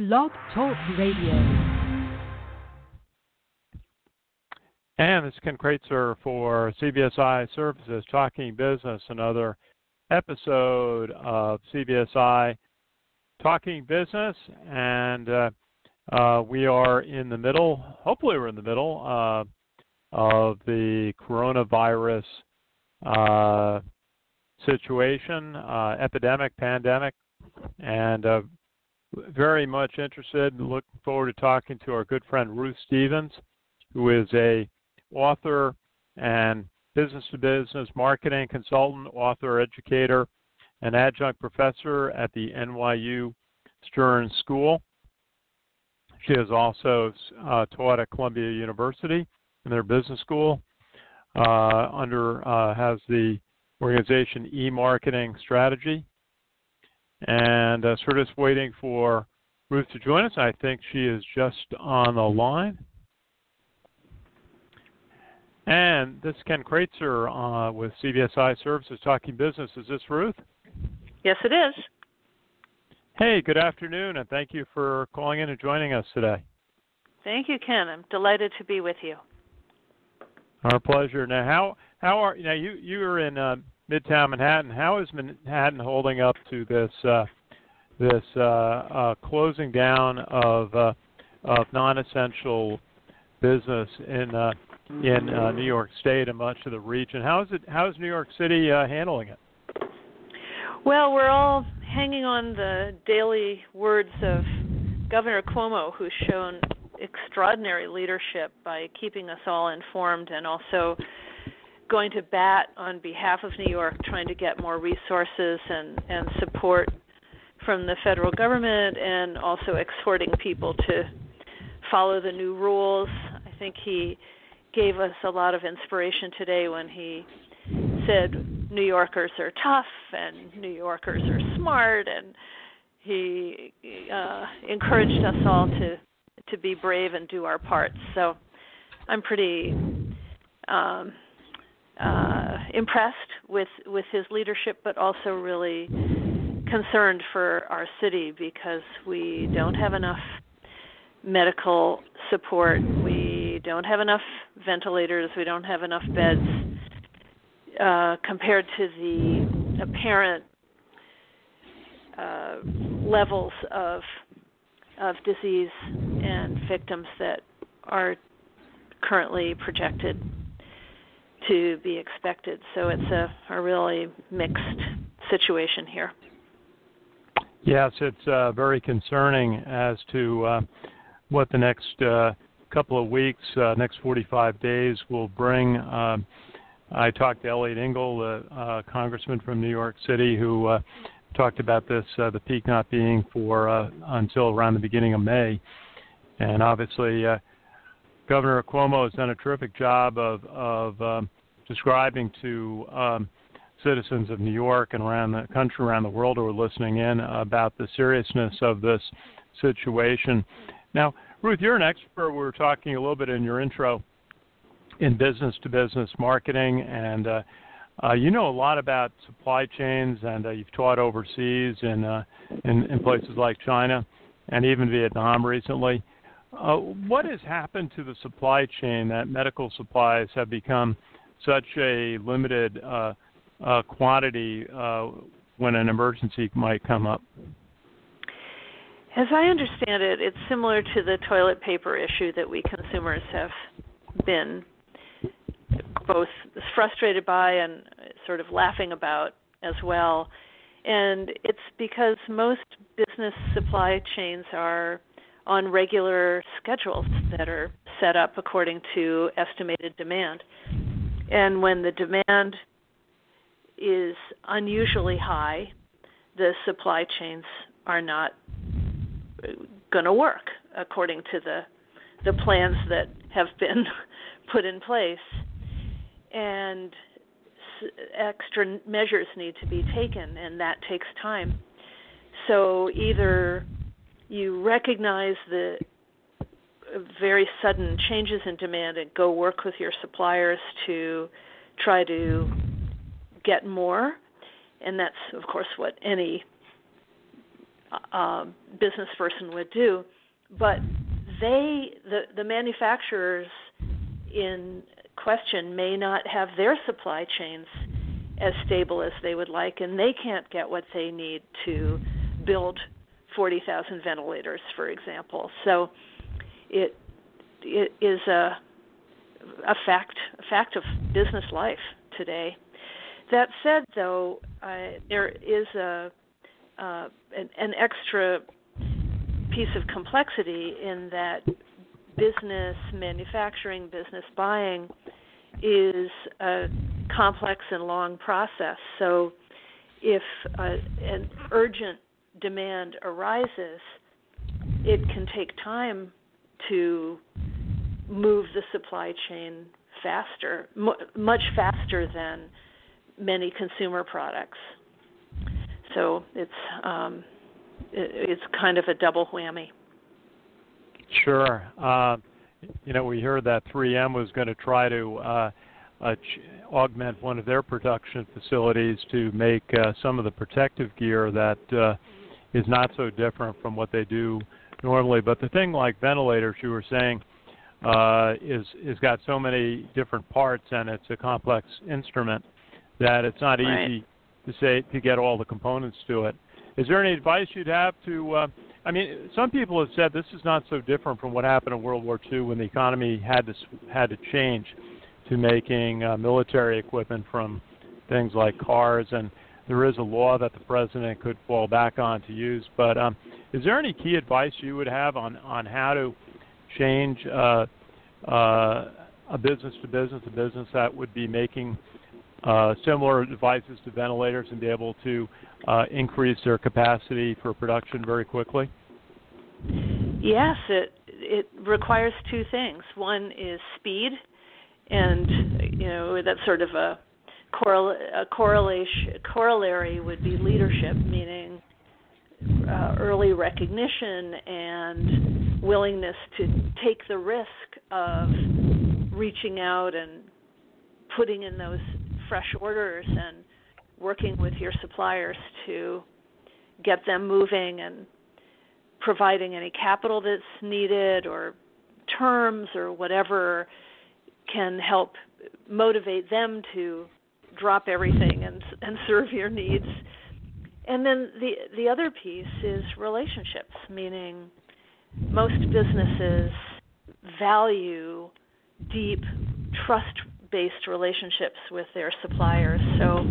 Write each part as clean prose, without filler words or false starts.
Blog Talk Radio. And this is Ken Kraetzer for CBSI Services, Talking Business, another episode of CBSI Talking Business. And we are in the middle, hopefully we're in the middle of the coronavirus situation, epidemic, pandemic, and very much interested and looking forward to talking to our good friend Ruth Stevens, who is a author and business-to-business marketing consultant, author, educator, and adjunct professor at the NYU Stern School. She has also taught at Columbia University in their business school. Has the organization E-Marketing Strategy. And so we're just waiting for Ruth to join us. I think she is just on the line. And this is Ken Kraetzer with CBSI Services Talking Business. Is this Ruth? Yes, it is. Hey, good afternoon, and thank you for calling in and joining us today. Thank you, Ken. I'm delighted to be with you. Our pleasure. Now, how are you? Now, you are in Midtown Manhattan. How is Manhattan holding up to this closing down of non-essential business in New York State and much of the region? How is New York City handling it? Well, we're all hanging on the daily words of Governor Cuomo, who's shown extraordinary leadership by keeping us all informed and also going to bat on behalf of New York, trying to get more resources and support from the federal government, and also exhorting people to follow the new rules. I think he gave us a lot of inspiration today when he said New Yorkers are tough and New Yorkers are smart, and he encouraged us all to be brave and do our parts. So I'm pretty impressed with his leadership, but also really concerned for our city because we don't have enough medical support. We don't have enough ventilators. We don't have enough beds compared to the apparent levels of disease and victims that are currently projected to be expected. So it's a really mixed situation here. Yes, it's very concerning as to what the next couple of weeks, next 45 days will bring. I talked to Elliot Engel, the congressman from New York City, who talked about this, the peak not being for until around the beginning of May. And obviously, Governor Cuomo has done a terrific job of describing to citizens of New York and around the country, around the world who are listening in about the seriousness of this situation. Now, Ruth, you're an expert. We were talking a little bit in your intro in business-to-business marketing, and you know a lot about supply chains, and you've taught overseas in places like China and even Vietnam recently. What has happened to the supply chain that medical supplies have become such a limited quantity when an emergency might come up? As I understand it, it's similar to the toilet paper issue that we consumers have been both frustrated by and sort of laughing about as well. And it's because most business supply chains are on regular schedules that are set up according to estimated demand. And when the demand is unusually high, the supply chains are not going to work according to the plans that have been put in place. And extra measures need to be taken, and that takes time. So either you recognize the very sudden changes in demand and go work with your suppliers to try to get more, and that's, of course, what any business person would do. But the manufacturers in question may not have their supply chains as stable as they would like, and they can't get what they need to build 40,000 ventilators, for example. So it is a fact of business life today. That said, though, there is an extra piece of complexity in that business manufacturing, business buying is a complex and long process. So if an urgent demand arises, it can take time to move the supply chain faster, much faster than many consumer products. So it's kind of a double whammy. Sure. We heard that 3M was going to try to augment one of their production facilities to make some of the protective gear that is not so different from what they do normally. But the thing like ventilators, you were saying, is got so many different parts, and it's a complex instrument that it's not easy to get all the components to it. Is there any advice you'd have to? Some people have said this is not so different from what happened in World War II when the economy had to change to making military equipment from things like cars, and there is a law that the president could fall back on to use. But is there any key advice you would have on how to change a business to business, a business that would be making similar devices to ventilators and be able to increase their capacity for production very quickly? Yes, it requires two things. One is speed, and that's sort of a corollary would be leadership, meaning early recognition and willingness to take the risk of reaching out and putting in those fresh orders and working with your suppliers to get them moving and providing any capital that's needed or terms or whatever can help motivate them to drop everything and serve your needs. And then the other piece is relationships, meaning most businesses value deep trust-based relationships with their suppliers. So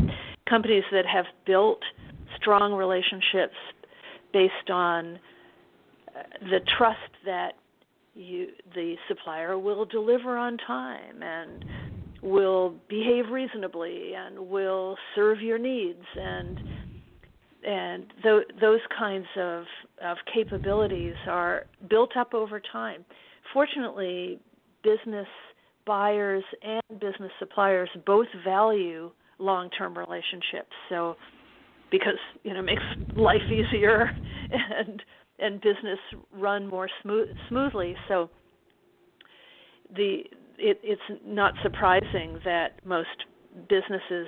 companies that have built strong relationships based on the trust that the supplier will deliver on time and will behave reasonably and will serve your needs, and those kinds of capabilities are built up over time. Fortunately, business buyers and business suppliers both value long-term relationships. So, because it makes life easier and business run more smoothly. So, it's not surprising that most businesses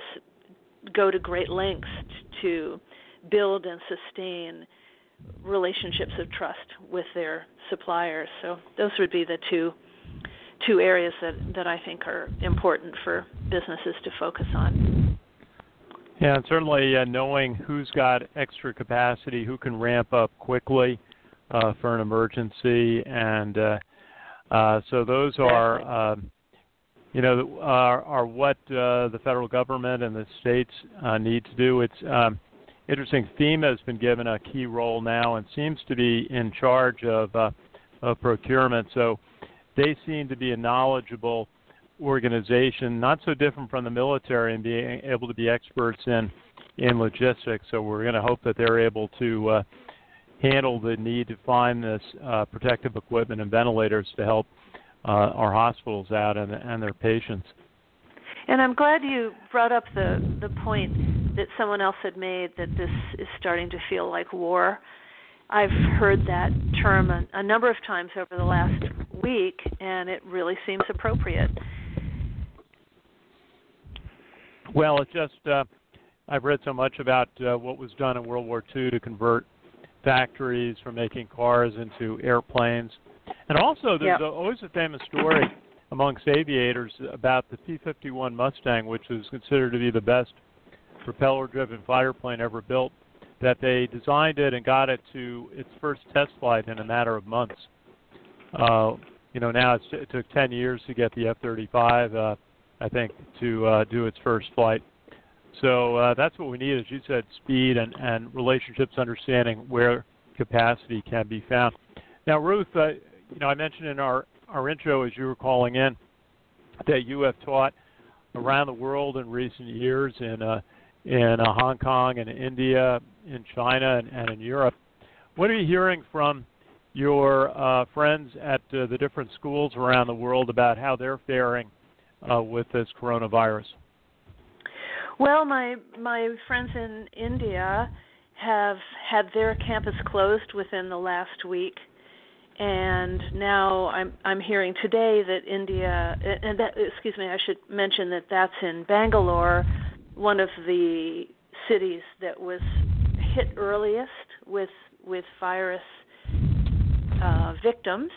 go to great lengths to build and sustain relationships of trust with their suppliers. So those would be the two areas that I think are important for businesses to focus on. Yeah, and certainly knowing who's got extra capacity, who can ramp up quickly for an emergency, and so those are what the federal government and the states need to do. It's interesting. FEMA has been given a key role now and seems to be in charge of procurement. So they seem to be a knowledgeable organization, not so different from the military, and being able to be experts in logistics. So we're going to hope that they're able to handle the need to find this protective equipment and ventilators to help our hospitals out and their patients. And I'm glad you brought up the point that someone else had made, that this is starting to feel like war. I've heard that term a number of times over the last week, and it really seems appropriate. Well, it's just I've read so much about what was done in World War II to convert factories from making cars into airplanes. And also, there's always a famous story amongst aviators about the P-51 Mustang, which is considered to be the best propeller-driven fighter plane ever built, that they designed it and got it to its first test flight in a matter of months. Now it took 10 years to get the F-35, I think, to do its first flight. So that's what we need, as you said, speed and relationships, understanding where capacity can be found. Now, Ruth, I mentioned in our intro as you were calling in that you have taught around the world in recent years in Hong Kong and India, in China, and in Europe. What are you hearing from your friends at the different schools around the world about how they're faring with this coronavirus? Well, my friends in India have had their campus closed within the last week, and now I'm hearing today that India, and that, excuse me, I should mention that that's in Bangalore, one of the cities that was hit earliest with virus victims.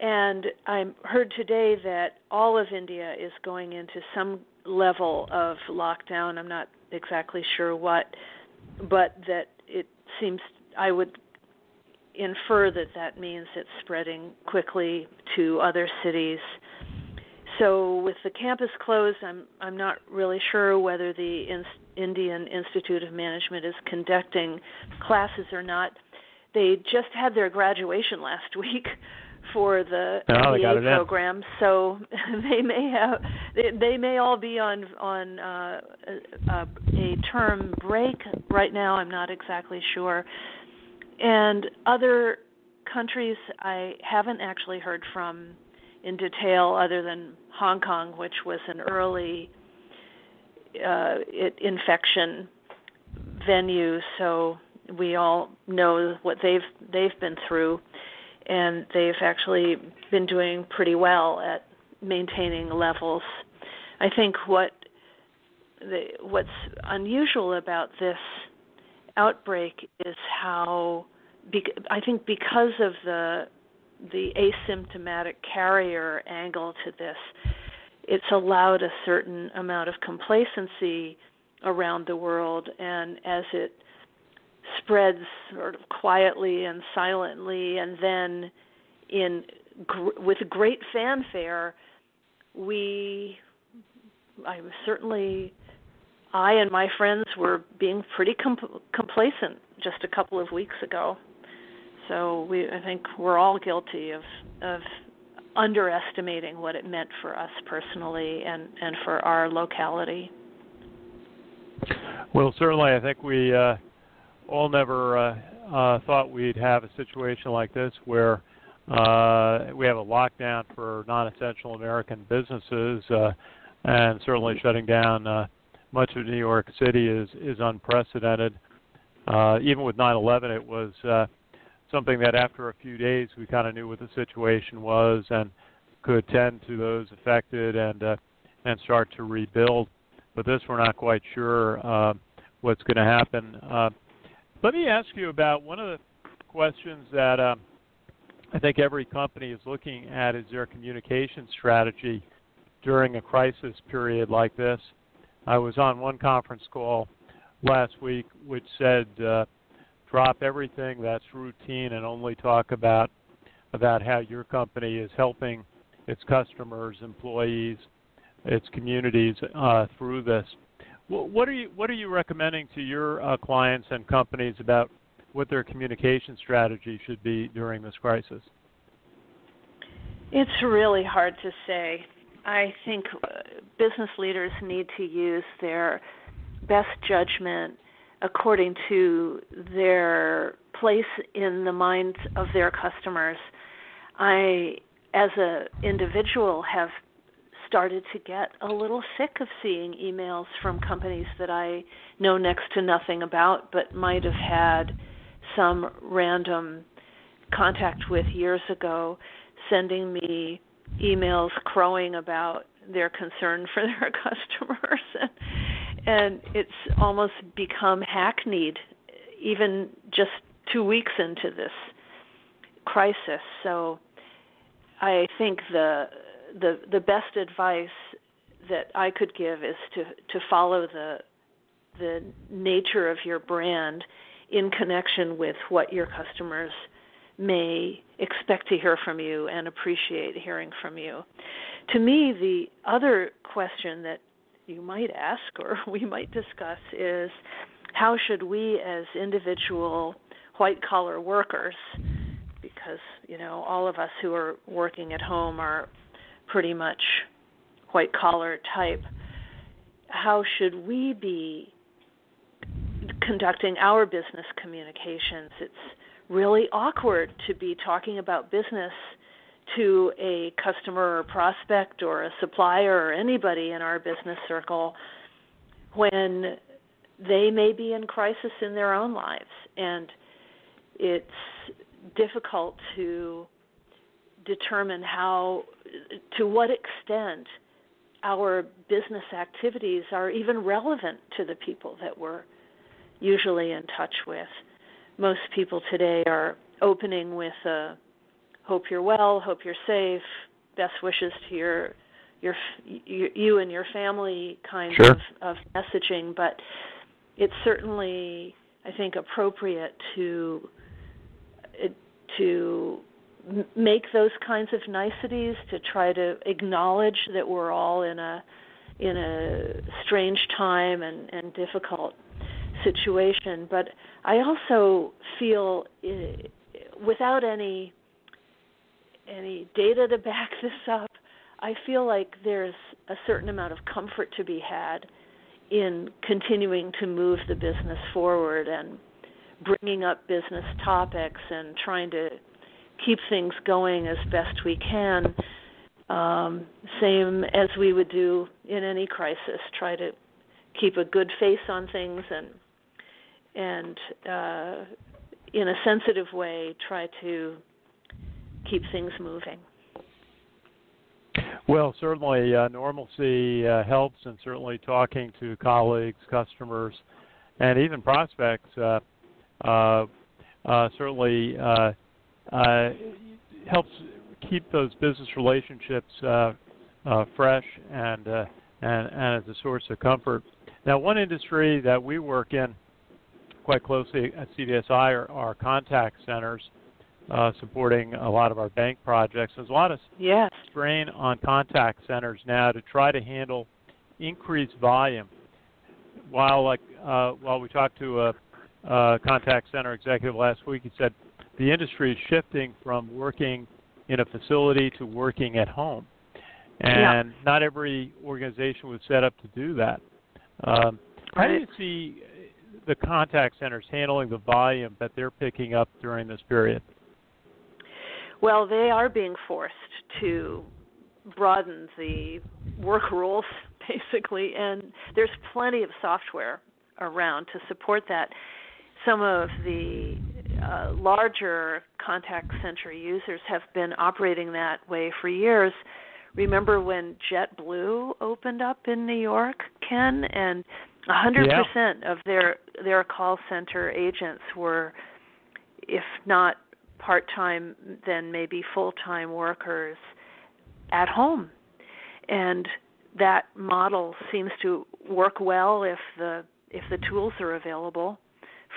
And I heard today that all of India is going into some level of lockdown. I'm not exactly sure what, but that it seems, I would infer that means it's spreading quickly to other cities. So with the campus closed, I'm not really sure whether the Indian Institute of Management is conducting classes or not. They just had their graduation last week for the MBA program, so they may all be on a term break right now. I'm not exactly sure. And other countries I haven't actually heard from in detail, other than Hong Kong, which was an early infection venue, so we all know what they've been through. And they've actually been doing pretty well at maintaining levels. I think what's unusual about this outbreak is how, I think because of the asymptomatic carrier angle to this, it's allowed a certain amount of complacency around the world, and as it spreads sort of quietly and silently, and then with great fanfare, I and my friends were being pretty complacent just a couple of weeks ago. So I think we're all guilty of underestimating what it meant for us personally and for our locality. Well, certainly, I think we all never thought we'd have a situation like this where we have a lockdown for non-essential American businesses, and certainly shutting down much of New York City is unprecedented. Even with 9/11, it was something that after a few days we kind of knew what the situation was and could tend to those affected and start to rebuild. But this, we're not quite sure what's going to happen. Let me ask you about one of the questions that I think every company is looking at is their communication strategy during a crisis period like this. I was on one conference call last week which said drop everything that's routine and only talk about how your company is helping its customers, employees, its communities through this. What are you recommending to your clients and companies about what their communication strategy should be during this crisis? It's really hard to say. I think business leaders need to use their best judgment according to their place in the minds of their customers. I, as an individual, have started to get a little sick of seeing emails from companies that I know next to nothing about but might have had some random contact with years ago, sending me emails crowing about their concern for their customers. And it's almost become hackneyed, even just 2 weeks into this crisis. So I think the best advice that I could give is to follow the nature of your brand in connection with what your customers may expect to hear from you and appreciate hearing from you. To me, the other question that you might ask or we might discuss is, how should we as individual white-collar workers, because, all of us who are working at home are pretty much white-collar type, how should we be conducting our business communications? It's really awkward to be talking about business to a customer or prospect or a supplier or anybody in our business circle when they may be in crisis in their own lives. And it's difficult to determine to what extent our business activities are even relevant to the people that we're usually in touch with. Most people today are opening with hope you're well, hope you're safe, best wishes to you and your family kind of messaging. But it's certainly, I think, appropriate to make those kinds of niceties, to try to acknowledge that we're all in a strange time and difficult situation. But I also feel, without any data to back this up, I feel like there's a certain amount of comfort to be had in continuing to move the business forward and bringing up business topics and trying to keep things going as best we can, same as we would do in any crisis, try to keep a good face on things and in a sensitive way try to keep things moving. Well, certainly normalcy helps, and certainly talking to colleagues, customers, and even prospects certainly helps keep those business relationships fresh and as a source of comfort. Now, one industry that we work in quite closely at CBSI are contact centers, supporting a lot of our bank projects. There's a lot of strain on contact centers now to try to handle increased volume. While we talked to a contact center executive last week, he said the industry is shifting from working in a facility to working at home, and not every organization was set up to do that. How do you see the contact centers handling the volume that they're picking up during this period? Well, they are being forced to broaden the work rules, basically, and there's plenty of software around to support that. Some of the larger contact center users have been operating that way for years. Remember when JetBlue opened up in New York, Ken? And 100% of their call center agents were, if not part-time, then maybe full-time workers at home. And that model seems to work well if the tools are available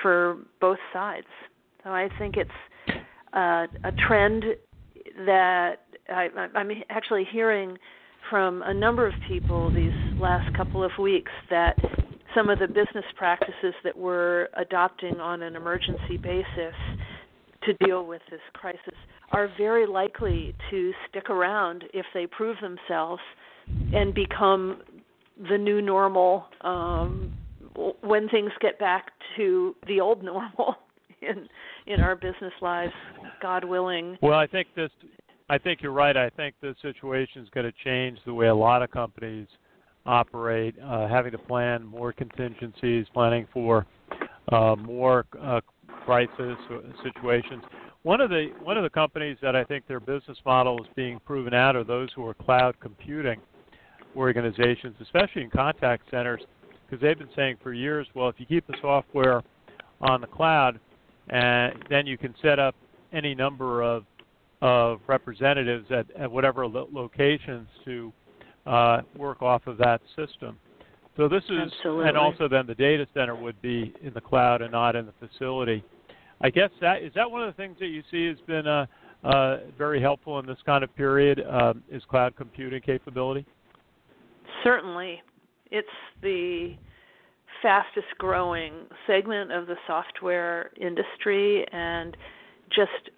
for both sides. So I think it's a trend that I'm actually hearing from a number of people these last couple of weeks, that some of the business practices that we're adopting on an emergency basis to deal with this crisis are very likely to stick around if they prove themselves and become the new normal when things get back to the old normal in our business lives, God willing. Well, I think you're right. I think the situation is going to change the way a lot of companies operate, having to plan more contingencies, planning for more crisis situations. One of the companies that I think their business model is being proven out are those who are cloud computing organizations, especially in contact centers, because they've been saying for years, well, if you keep the software on the cloud and then you can set up any number of representatives at whatever locations to work off of that system. So this is, Absolutely. and also then the data center would be in the cloud and not in the facility. I guess is that one of the things that you see has been very helpful in this kind of period, is cloud computing capability? Certainly. It's the fastest growing segment of the software industry and just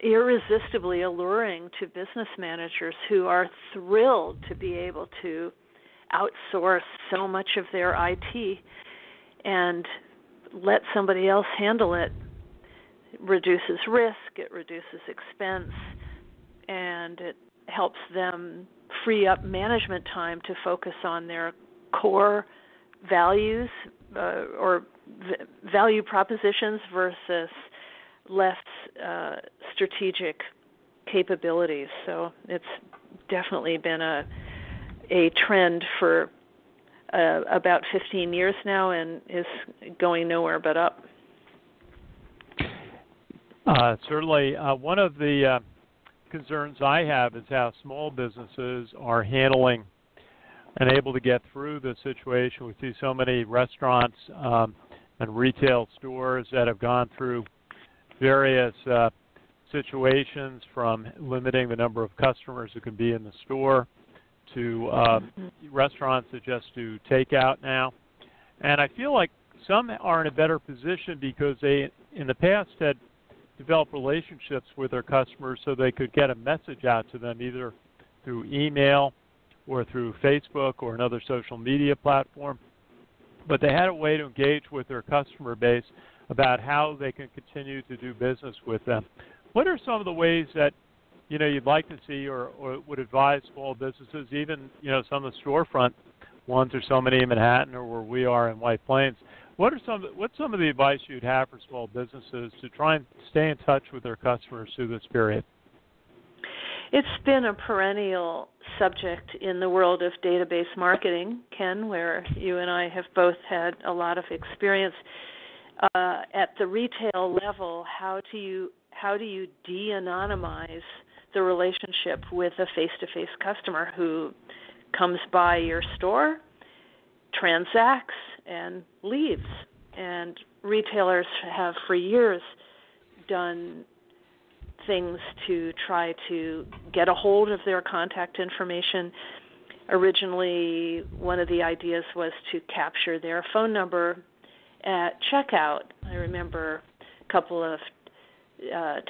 irresistibly alluring to business managers who are thrilled to be able to outsource so much of their IT and let somebody else handle it. It reduces risk, it reduces expense, and it helps them free up management time to focus on their core values or value propositions versus less strategic capabilities. So it's definitely been a trend for about 15 years now and is going nowhere but up. Certainly. One of the concerns I have is how small businesses are handling and able to get through the situation. We see so many restaurants and retail stores that have gone through various situations, from limiting the number of customers who can be in the store to restaurants that just do takeout now. And I feel like some are in a better position because they, in the past, had developed relationships with their customers so they could get a message out to them either through email or through Facebook or another social media platform. But they had a way to engage with their customer base about how they can continue to do business with them. What are some of the ways that you'd like to see or would advise small businesses, even some of the storefront ones, or so many in Manhattan or where we are in White Plains? What's some of the advice you'd have for small businesses to try and stay in touch with their customers through this period? It's been a perennial subject in the world of database marketing, Ken, where you and I have both had a lot of experience. At the retail level, how do you de-anonymize the relationship with a face-to-face customer who comes by your store, transacts, and leaves? And retailers have for years done things to try to get a hold of their contact information. Originally, one of the ideas was to capture their phone number at checkout. I remember a couple of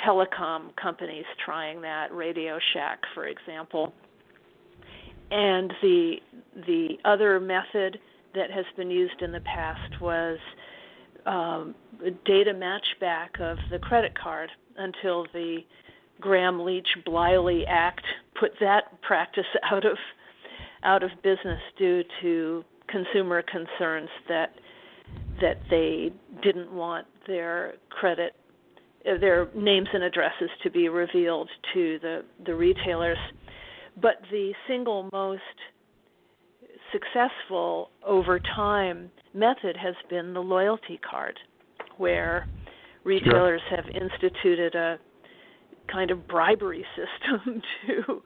telecom companies trying that, Radio Shack, for example. And the other method that has been used in the past was data matchback of the credit card, until the Graham-Leach-Bliley Act put that practice out of business due to consumer concerns that they didn't want their names and addresses to be revealed to the retailers. But the single most successful over time method has been the loyalty card, where retailers have instituted a kind of bribery system to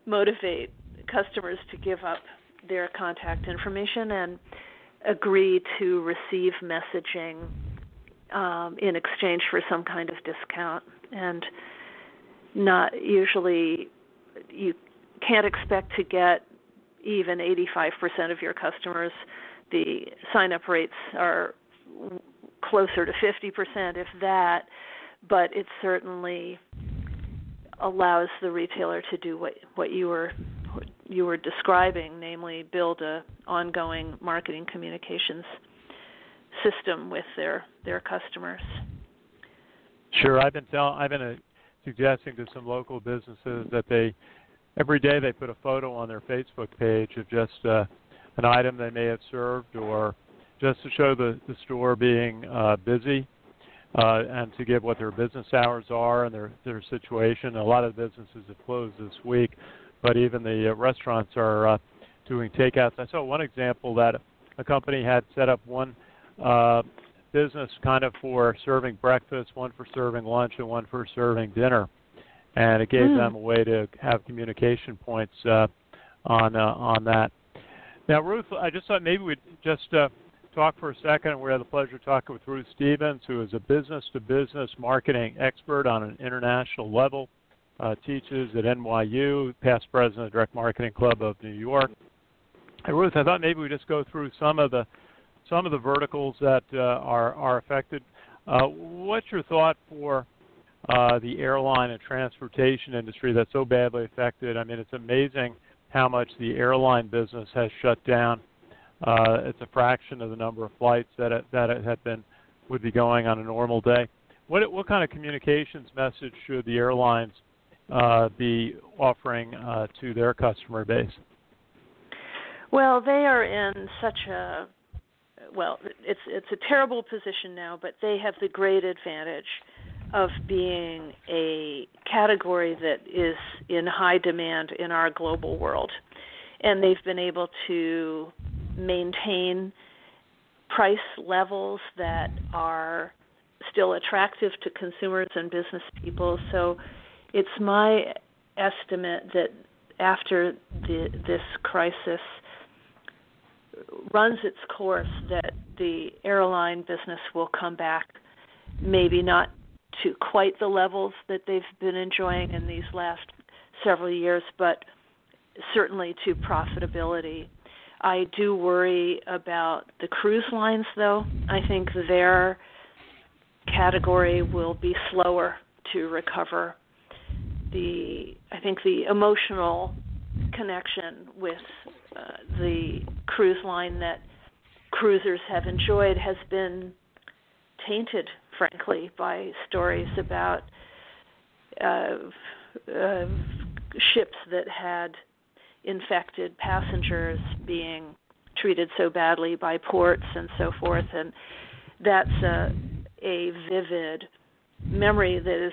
motivate customers to give up their contact information and agree to receive messaging in exchange for some kind of discount. And not usually, you can't expect to get even 85% of your customers. The sign-up rates are closer to 50%, if that, but it certainly allows the retailer to do what you were describing, namely build a ongoing marketing communications system with their customers. Sure, I've been suggesting to some local businesses that every day they put a photo on their Facebook page of just an item they may have served, or just to show the store being busy, and to give what their business hours are and their situation. A lot of businesses have closed this week, but even the restaurants are doing takeouts. I saw one example that a company had set up one business kind of for serving breakfast, one for serving lunch, and one for serving dinner. And it gave them a way to have communication points on that. Now, Ruth, I just thought maybe we'd just talk for a second. We had the pleasure of talking with Ruth Stevens, who is a business-to-business marketing expert on an international level, teaches at NYU, past president of the Direct Marketing Club of New York. And Ruth, I thought maybe we just go through some of the verticals that are affected. What's your thought for the airline and transportation industry that's so badly affected? I mean, it's amazing how much the airline business has shut down. It's a fraction of the number of flights that would be going on a normal day. What kind of communications message should the airlines be offering to their customer base? Well, they are in such a it's a terrible position now, but they have the great advantage of being a category that is in high demand in our global world. And they've been able to maintain price levels that are still attractive to consumers and business people. So it's my estimate that after this crisis runs its course, that the airline business will come back, maybe not to quite the levels that they've been enjoying in these last several years, but certainly to profitability. I do worry about the cruise lines, though. I think their category will be slower to recover. I think the emotional connection with the cruise line that cruisers have enjoyed has been tainted, frankly, by stories about ships that had infected passengers being treated so badly by ports and so forth. And that's a vivid memory that is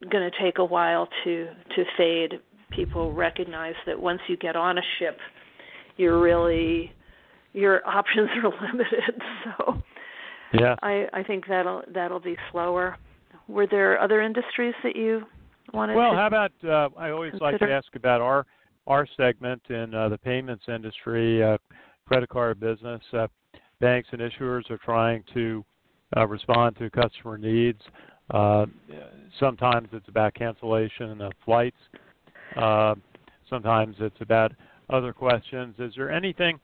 going to take a while to fade. People recognize that once you get on a ship, your options are limited. So yeah, I think that'll be slower. Were there other industries that you wanted to Well, how about I always consider? like to ask about our segment in the payments industry, credit card business. Banks and issuers are trying to respond to customer needs. Sometimes it's about cancellation of flights. Sometimes it's about other questions. Is there anything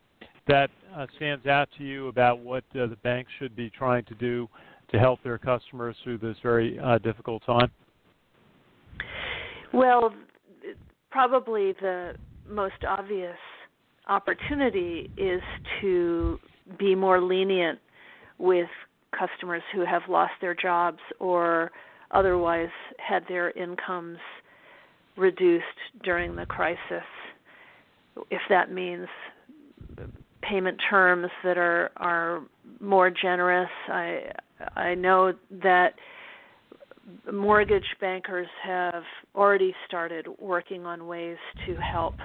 that stands out to you about what the banks should be trying to do to help their customers through this very difficult time? Well, probably the most obvious opportunity is to be more lenient with customers who have lost their jobs or otherwise had their incomes reduced during the crisis. If that means payment terms that are more generous, I know that mortgage bankers have already started working on ways to help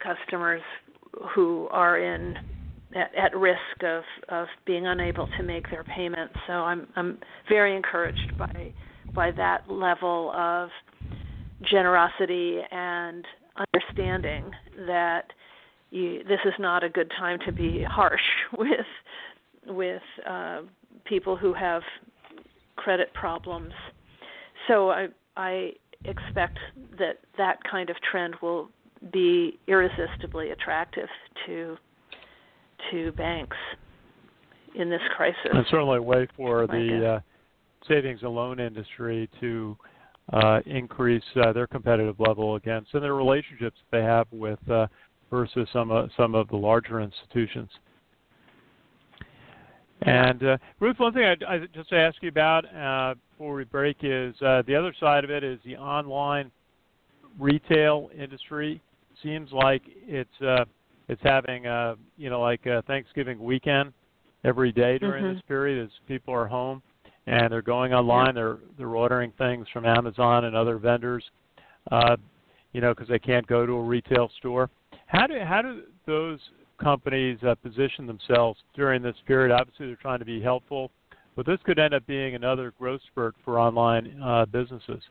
customers who are at risk of being unable to make their payments. So I'm very encouraged by that level of generosity and understanding that this is not a good time to be harsh with people who have credit problems. So I expect that kind of trend will be irresistibly attractive to banks in this crisis. And certainly a way for the savings and loan industry to increase their competitive level against and their relationships they have with versus some of the larger institutions. And Ruth, one thing I just ask you about before we break is the other side of it is the online retail industry. Seems like it's having like a Thanksgiving weekend every day during this period as people are home and they're going online. They're ordering things from Amazon and other vendors, because they can't go to a retail store. How do those companies position themselves during this period? Obviously, they're trying to be helpful, but this could end up being another growth spurt for online businesses.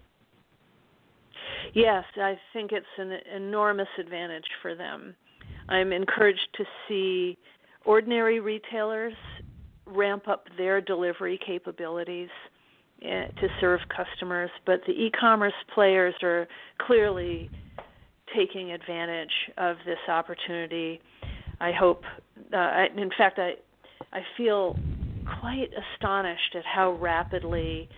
Yes, I think it's an enormous advantage for them. I'm encouraged to see ordinary retailers ramp up their delivery capabilities to serve customers, but the e-commerce players are clearly taking advantage of this opportunity. I hope, in fact, I feel quite astonished at how rapidly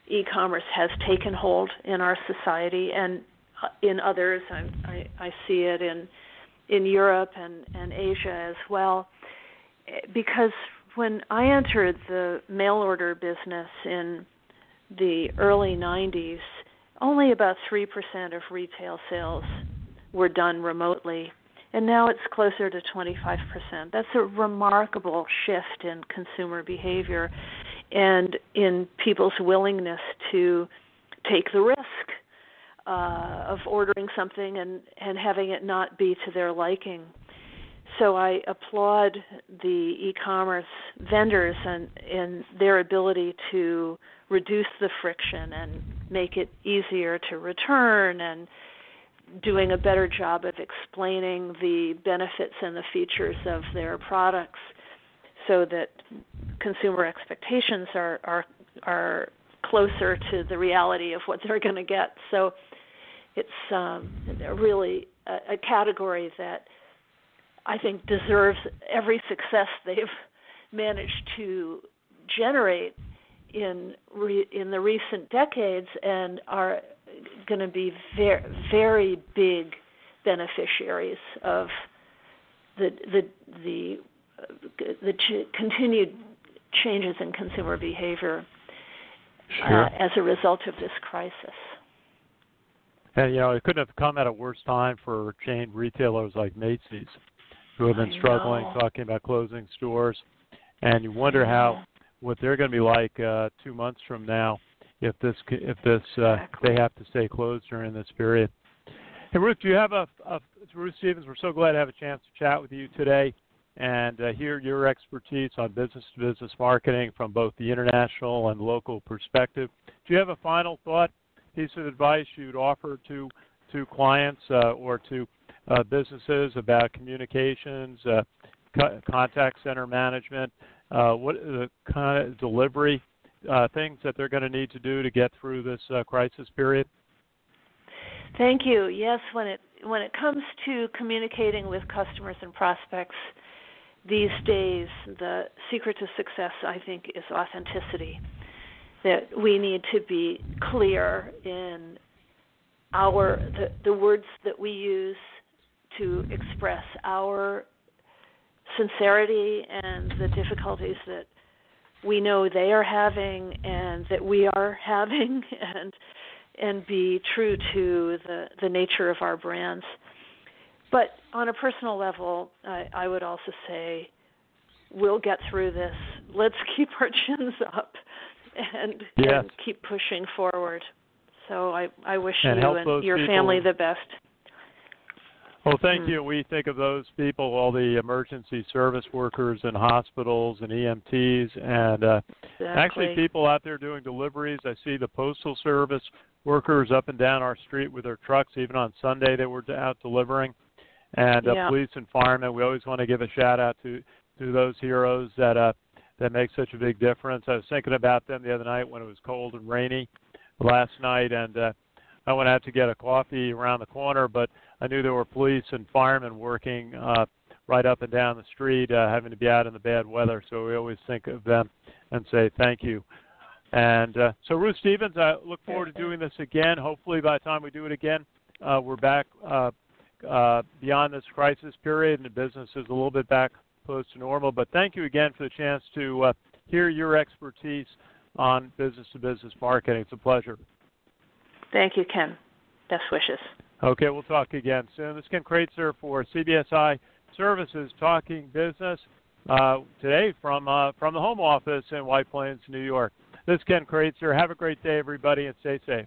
e-commerce has taken hold in our society and in others. I see it in Europe and Asia as well. Because when I entered the mail order business in the early 90s, only about 3% of retail sales were done remotely, and now it's closer to 25%. That's a remarkable shift in consumer behavior and in people's willingness to take the risk of ordering something and having it not be to their liking. So I applaud the e-commerce vendors and their ability to reduce the friction and make it easier to return and doing a better job of explaining the benefits and the features of their products so that consumer expectations are closer to the reality of what they're going to get. So it's really a category that I think deserves every success they've managed to generate in the recent decades and are going to be very, very big beneficiaries of the continued changes in consumer behavior as a result of this crisis. And, it couldn't have come at a worse time for chain retailers like Macy's, who have been struggling, talking about closing stores. And you wonder what they're going to be like 2 months from now if they have to stay closed during this period. Hey, Ruth, do you have Ruth Stevens, we're so glad to have a chance to chat with you today and hear your expertise on business-to-business marketing from both the international and local perspective. Do you have a final thought, piece of advice you'd offer to clients or to businesses about communications, contact center management, what the kind of delivery things that they're going to need to do to get through this crisis period? Thank you. Yes, when it comes to communicating with customers and prospects these days, the secret to success, I think, is authenticity. That we need to be clear in the words that we use to express our sincerity and the difficulties that we know they are having and that we are having, and be true to the nature of our brands. But on a personal level, I would also say, we'll get through this. Let's keep our chins up and keep pushing forward. So I wish you and your family the best. Well, thank you. We think of those people, all the emergency service workers in hospitals and EMTs, and actually people out there doing deliveries. I see the Postal Service workers up and down our street with their trucks. Even on Sunday, they were out delivering. And police and firemen, we always want to give a shout-out to those heroes that make such a big difference. I was thinking about them the other night when it was cold and rainy last night, and I went out to get a coffee around the corner, but I knew there were police and firemen working right up and down the street, having to be out in the bad weather. So we always think of them and say thank you. And so Ruth Stevens, I look forward to doing this again. Hopefully by the time we do it again, we're back beyond this crisis period and the business is a little bit back close to normal. But thank you again for the chance to hear your expertise on business-to-business marketing. It's a pleasure. Thank you, Ken. Best wishes. Okay, we'll talk again soon. This is Ken Kraetzer for CBSI Services Talking Business today from the home office in White Plains, New York. This is Ken Kraetzer. Have a great day, everybody, and stay safe.